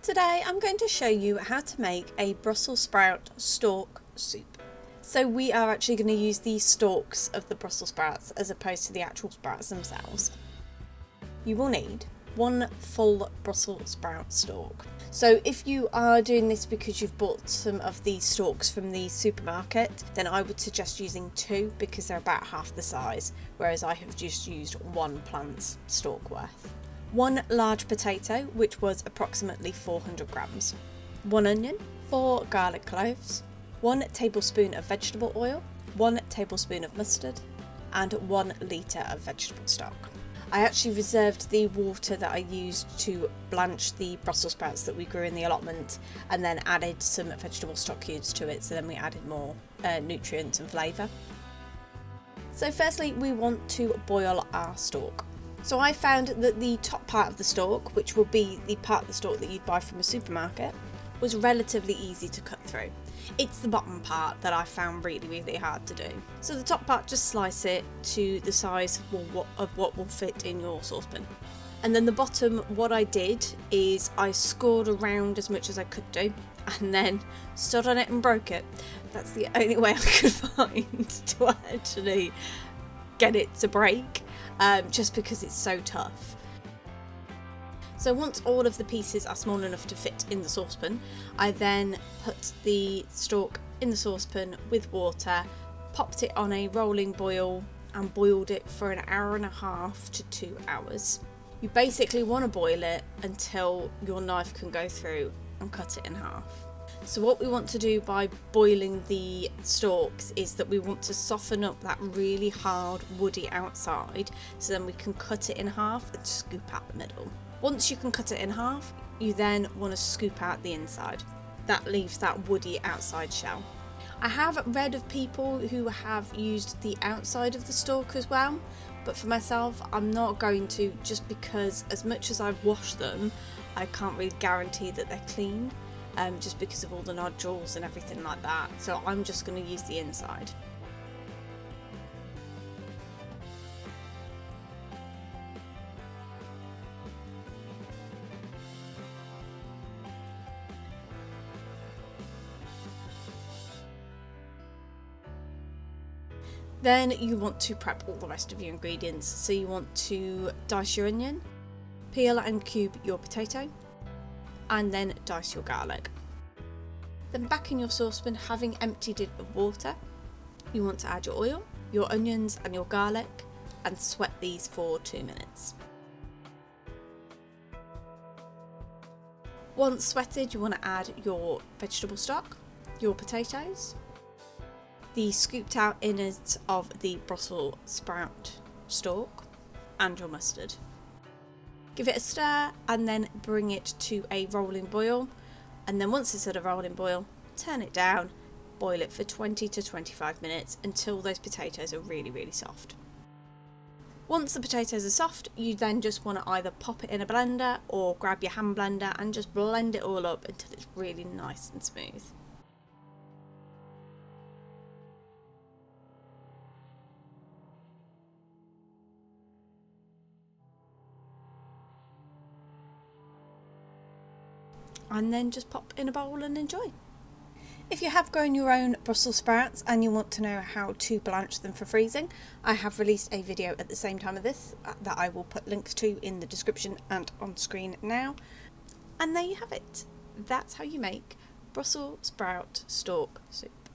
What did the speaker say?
Today I'm going to show you how to make a Brussels sprout stalk soup. So we are actually going to use the stalks of the Brussels sprouts as opposed to the actual sprouts themselves. You will need one full Brussels sprout stalk. So if you are doing this because you've bought some of these stalks from the supermarket, then I would suggest using two because they're about half the size, whereas I have just used one plant's stalk worth. One large potato, which was approximately 400 grams, 1 onion, 4 garlic cloves, 1 tablespoon of vegetable oil, 1 tablespoon of mustard, and 1 litre of vegetable stock. I actually reserved the water that I used to blanch the Brussels sprouts that we grew in the allotment and then added some vegetable stock cubes to it, so then we added more nutrients and flavour. So firstly we want to boil our stalk. So I found that the top part of the stalk, which will be the part of the stalk that you'd buy from a supermarket, was relatively easy to cut through. It's the bottom part that I found really hard to do. So the top part, just slice it to the size of what will fit in your saucepan. And then the bottom, what I did is I scored around as much as I could do and then stood on it and broke it. That's the only way I could find to actually get it to break. Just because it's so tough. So once all of the pieces are small enough to fit in the saucepan, I then put the stalk in the saucepan with water, popped it on a rolling boil and boiled it for an hour and a half to 2 hours. You basically want to boil it until your knife can go through and cut it in half. So what we want to do by boiling the stalks is that we want to soften up that really hard woody outside, so then we can cut it in half and scoop out the middle. Once you can cut it in half, you then want to scoop out the inside. That leaves that woody outside shell. I have read of people who have used the outside of the stalk as well, but for myself I'm not going to, just because as much as I've washed them, I can't really guarantee that they're clean. Just because of all the nodules and everything like that, so I'm just going to use the inside. Then you want to prep all the rest of your ingredients, so you want to dice your onion, peel and cube your potato, and then dice your garlic. Then back in your saucepan, having emptied it of water, you want to add your oil, your onions and your garlic and sweat these for 2 minutes. Once sweated, you want to add your vegetable stock, your potatoes, the scooped out innards of the Brussels sprout stalk and your mustard. Give it a stir and then bring it to a rolling boil, and then once it's at a rolling boil, turn it down, boil it for 20 to 25 minutes until those potatoes are really soft. Once the potatoes are soft, you then just want to either pop it in a blender or grab your hand blender and just blend it all up until it's really nice and smooth. And then just pop in a bowl and enjoy. If you have grown your own Brussels sprouts and you want to know how to blanch them for freezing, I have released a video at the same time of this that I will put links to in the description and on screen now. And there you have it. That's how you make Brussels sprout stalk soup.